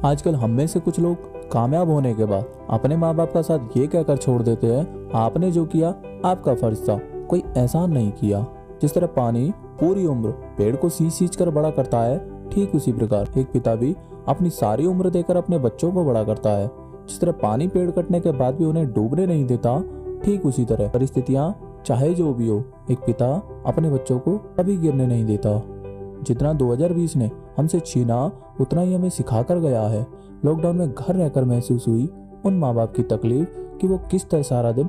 आजकल हम में से कुछ लोग कामयाब होने के बाद अपने माँ बाप का साथ ये कहकर छोड़ देते हैं, आपने जो किया आपका फर्ज था, कोई एहसान नहीं किया। जिस तरह पानी पूरी उम्र पेड़ को सींच सींच कर बड़ा करता है, ठीक उसी प्रकार एक पिता भी अपनी सारी उम्र देकर अपने बच्चों को बड़ा करता है। जिस तरह पानी पेड़ कटने के बाद भी उन्हें डूबने नहीं देता, ठीक उसी तरह परिस्थितियां चाहे जो भी हो, एक पिता अपने बच्चों को कभी गिरने नहीं देता। जितना 2020 ने हमसे छीना, उतना ही हमें सिखा कर गया है। लॉकडाउन में घर रहकर महसूस हुई उन माँ बाप की तकलीफ कि वो किस तरह सारा दिन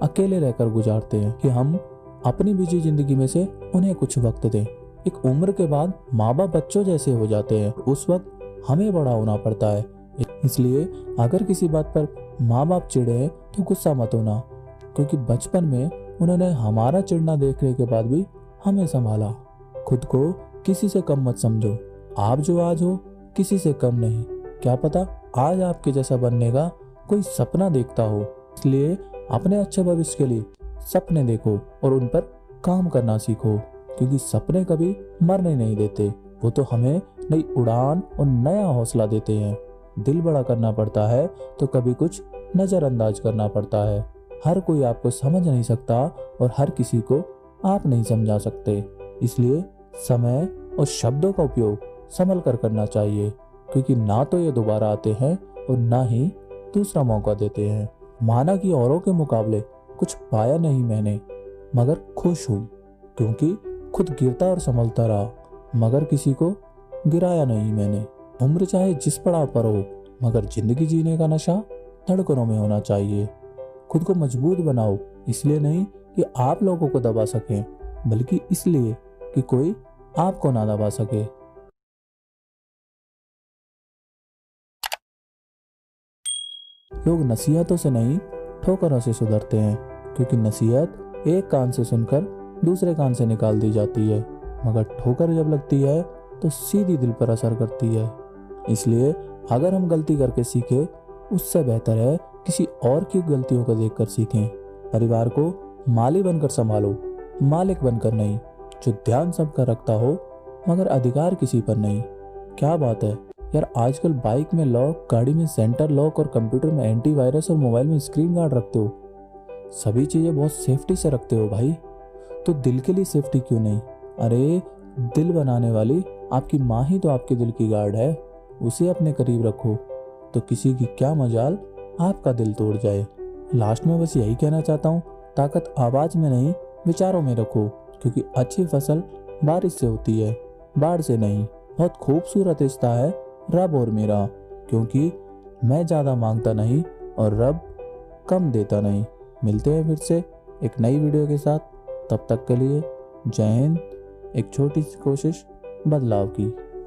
अकेले रहकर गुजारते हैं, कि हम अपनी बिजी जिंदगी में से उन्हें कुछ वक्त दें। एक उम्र के बाद माँ बाप बच्चों जैसे हो जाते हैं, उस वक्त हमें बड़ा होना पड़ता है। इसलिए अगर किसी बात पर माँ बाप चिढ़े तो गुस्सा मत होना, क्योंकि बचपन में उन्होंने हमारा चिढ़ना देखने के बाद भी हमें संभाला। खुद को किसी से कम मत समझो, आप जो आज हो किसी से कम नहीं। क्या पता आज आपके जैसा बनने का कोई सपना देखता हो। इसलिए अपने अच्छे भविष्य के लिए सपने देखो और उन पर काम करना सीखो, क्योंकि सपने कभी मरने नहीं देते, वो तो हमें नई उड़ान और नया हौसला देते हैं। दिल बड़ा करना पड़ता है तो कभी कुछ नजरअंदाज करना पड़ता है। हर कोई आपको समझ नहीं सकता और हर किसी को आप नहीं समझा सकते। इसलिए समय और शब्दों का उपयोग संभल कर करना चाहिए, क्योंकि ना तो ये दोबारा आते हैं और ना ही दूसरा मौका देते हैं। माना कि औरों के मुकाबले कुछ पाया नहीं मैंने, मगर खुश हूँ, क्योंकि खुद गिरता और संभलता रहा, मगर किसी को गिराया नहीं मैंने। उम्र चाहे जिस पड़ाव पर हो, मगर जिंदगी जीने का नशा धड़कनों में होना चाहिए। खुद को मजबूत बनाओ, इसलिए नहीं कि आप लोगों को दबा सकें, बल्कि इसलिए कि कोई आपको ना दबा सके। लोग नसीहतों से नहीं ठोकरों से सुधरते हैं, क्योंकि नसीहत एक कान से सुनकर दूसरे कान से निकाल दी जाती है, मगर ठोकर जब लगती है तो सीधी दिल पर असर करती है। इसलिए अगर हम गलती करके सीखे, उससे बेहतर है किसी और की गलतियों को देखकर सीखें। परिवार को माली बनकर संभालो, मालिक बनकर नहीं, जो ध्यान सबका रखता हो मगर अधिकार किसी पर नहीं। क्या बात है यार, आजकल बाइक में लॉक, गाड़ी में सेंटर लॉक और कंप्यूटर में एंटीवायरस और मोबाइल में स्क्रीन गार्ड रखते हो। सभी चीजें बहुत सेफ्टी से रखते हो भाई, तो दिल के लिए सेफ्टी क्यों नहीं? अरे दिल बनाने वाली आपकी माँ ही तो आपके दिल की गार्ड है, उसे अपने करीब रखो तो किसी की क्या मजाल आपका दिल तोड़ जाए। लास्ट में बस यही कहना चाहता हूँ, ताकत आवाज में नहीं विचारों में रखो, क्योंकि अच्छी फसल बारिश से होती है, बाढ़ से नहीं। बहुत खूबसूरत रिश्ता है रब और मेरा, क्योंकि मैं ज्यादा मांगता नहीं और रब कम देता नहीं। मिलते हैं फिर से एक नई वीडियो के साथ, तब तक के लिए जय हिंद। एक छोटी सी कोशिश बदलाव की।